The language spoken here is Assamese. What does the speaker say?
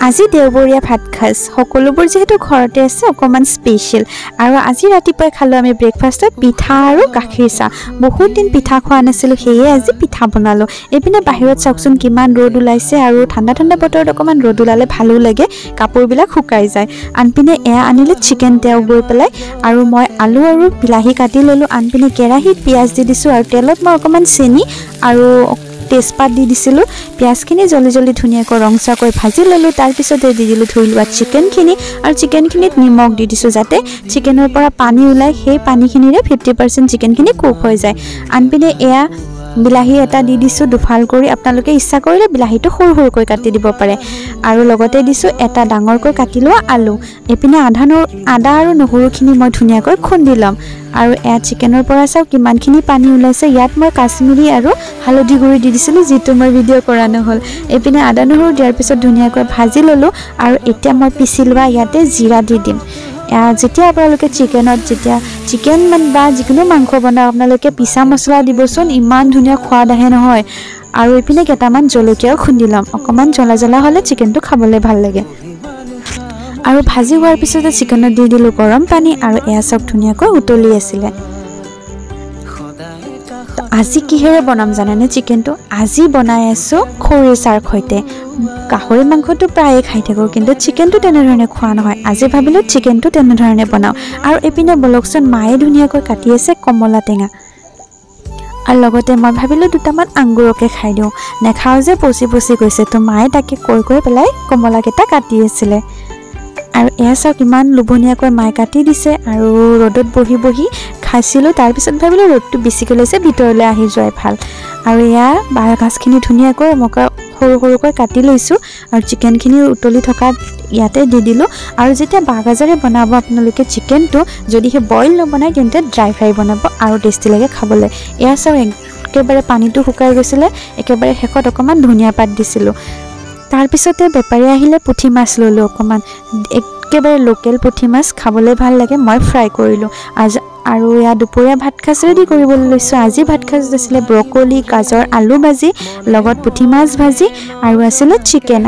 আজি দেওবৰীয়া ভাত খাজ সকলোবোৰ যেহেতু ঘৰতে আছে অকমান স্পেশাল আৰু আজি ৰাতিপুৱাই খালো আমি ব্ৰেকফাষ্টত পিঠা আৰু গাখীৰ চাহ বহুত দিন পিঠা খোৱা নাছিলো সেয়ে আজি পিঠা বনালো এপিনে বাহিৰত চাওকচোন কিমান ৰ'দ ওলাইছে আৰু ঠাণ্ডা ঠাণ্ডা বতৰত অকমান ৰ'দ ওলালে ভালো লাগে কাপোৰবিলাক শুকাই যায় আনপিনে এয়া আনিলে চিকেন তেও গৈ পেলাই আৰু মই আলু আৰু বিলাহী কাটি ললো আনপিনে কেৰাহীত পিয়াজ দি দিছো আৰু তেলত মই অকমান চেনি আৰু তেজপাত দি দিছিলো পিয়াজখিনি জলদি জলদি ধুনিয়াকৈ ৰংচাকৈ ভাজি ললো তাৰ পিছতে দি দিলো ধুই লোৱা চিকেনখিনি আৰু চিকেনখিনিত নিমখ দি দিছো যাতে চিকেনৰ পৰা পানী ওলাই সেই পানীখিনিৰে 50% চিকেনখিনি কুক হৈ যায় আনপিনে এয়া বিলাহী এটা দি দিছো দুফাল কৰি আপোনালোকে ইচ্ছা কৰিলে বিলাহীটো সৰু সৰুকৈ কাটি দিব পাৰে আৰু লগতে দিছো এটা ডাঙৰকৈ কাটি লোৱা আলু এপিনে আদা আৰু নহৰুখিনি মই ধুনিয়াকৈ খুন্দি লম আৰু এয়া চিকেনৰ পৰা চাও কিমানখিনি পানী ওলাইছে ইয়াত মই কাশ্মীৰী আৰু হালধি গুড়ি দি দিছিলো যেটো মই ভিডিও কৰা নহল এপিনে আদা নহৰু দিয়াৰ পিছত ধুনিয়াকৈ ভাজি ললো আৰু এতিয়া মই পিছি লোৱা ইয়াতে জিৰা দি দিম যেতিয়া আপোনালোকে চিকেন মানে বা যিকোনো মাংস বনাও আপোনালোকে পিছা মছলা দিবচোন ইমান ধুনিয়া সোৱাদ আহে নহয় আৰু এপিনে কেটামান জলকীয়াও খুন্দি লম অকমান জ্বলা জ্বলা হলে চিকেনটো খাবলৈ ভাল লাগে আৰু ভাজি হোৱাৰ পিছতে চিকেনত দি দিলো গৰম পানী আৰু এয়া সব ধুনিয়াকৈ উতলি আছিল আজি কিহেৰে বনাম জানেনে চিকেনটো আজি বনাই আছো খৰিচাৰ খৈতে গাহৰি মাংসটো প্ৰায়ে খাই থাকো কিন্তু চিকেনটো তেনে ধৰণে খোৱা নহয় আজি ভাবিলো চিকেনটো তেনে ধৰণে বনাও আৰু এপিনে বলকচোন মায়ে ধুনিয়াকৈ কাটি আছে কমলা টেঙা আৰু লগতে মই ভাবিলো দুটামান আঙ্গুৰকে খাই দিও নেখাও যে পচি গৈছে তো মায়ে তাকে কৈ পেলাই কমলা কেটা কাটি আছিল আৰু এয়া চাওক কিমান লুভনিয়াকৈ মাই কাটি দিছে আৰু ৰ'দত বহি খাইছিলো তাৰ পিছত ভাবিলো ৰ'দটো বেছিকৈ লৈছে ভিতৰলৈ আহি যোৱাই ভাল আৰু এয়া বাঁহ গাছখিনি ধুনিয়াকৈ মকা সৰু সৰুকৈ কাটি লৈছো আৰু চিকেনখিনি উতলি থকা ইয়াতে দি দিলো আৰু যেতিয়া বাঁহগাজৰে বনাব আপোনালোকে চিকেনটো যদি হে বইল নবনাই তেন্তে ড্ৰাই ফ্ৰাই বনাব আৰু টেষ্টি লাগে খাবলৈ এয়া চাওক একেবাৰে পানীটো শুকাই গৈছিলে একেবাৰে শেষত অকমান ধনিয়া পাত দিছিলো তাৰ পিছতে বেপাৰী আহিলে পুঠি মাছ ললো অকমান একেবাৰে লোকেল পুঠি মাছ খাবলৈ ভাল লাগে মই ফ্ৰাই কৰিলো আৰু ইয়া দুপৰীয়া ভাত খাজ ৰেডি কৰিবলৈ লৈছো আজি ভাত খাজ আছিল ব্ৰকলি গাজৰ আলু ভাজি লগত পুঠি মাছ ভাজি আৰু আছিল চিকেন